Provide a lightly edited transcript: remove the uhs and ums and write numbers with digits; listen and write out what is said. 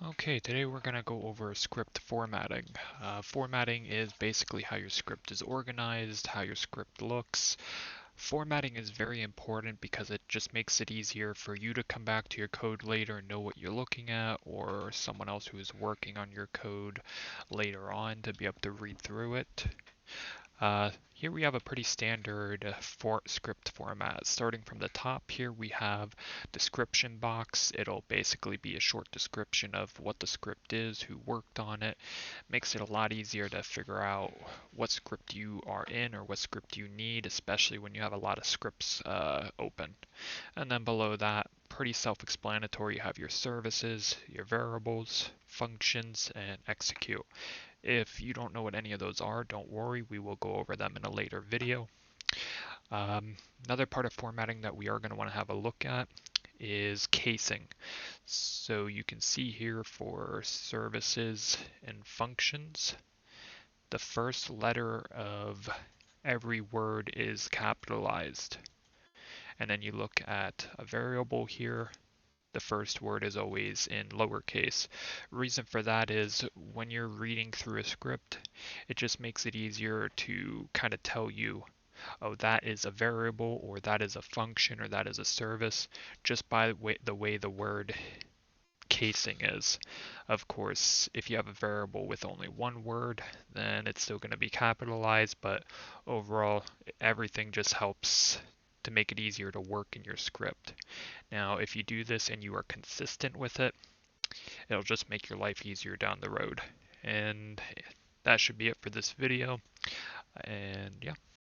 Okay, today we're going to go over script formatting. Formatting is basically how your script is organized, how your script looks. Formatting is very important because it just makes it easier for you to come back to your code later and know what you're looking at, or someone else who is working on your code later on to be able to read through it. Here we have a pretty standard script format. Starting from the top here, we have description box. It'll basically be a short description of what the script is, who worked on it. Makes it a lot easier to figure out what script you are in or what script you need, especially when you have a lot of scripts open. And then below that, pretty self-explanatory, you have your services, your variables, functions, and execute. If you don't know what any of those are, don't worry, we will go over them in a later video. Um, Another part of formatting that we are going to want to have a look at is casing. So you can see here for services and functions, the first letter of every word is capitalized. And then you look at a variable here, the first word is always in lowercase. Reason for that is when you're reading through a script, it just makes it easier to kind of tell you, oh, that is a variable, or that is a function, or that is a service, just by the way the word casing is. Of course, if you have a variable with only one word, then it's still going to be capitalized, but overall, everything just helps to make it easier to work in your script. Now, if you do this and you are consistent with it, it'll just make your life easier down the road. And that should be it for this video. And yeah.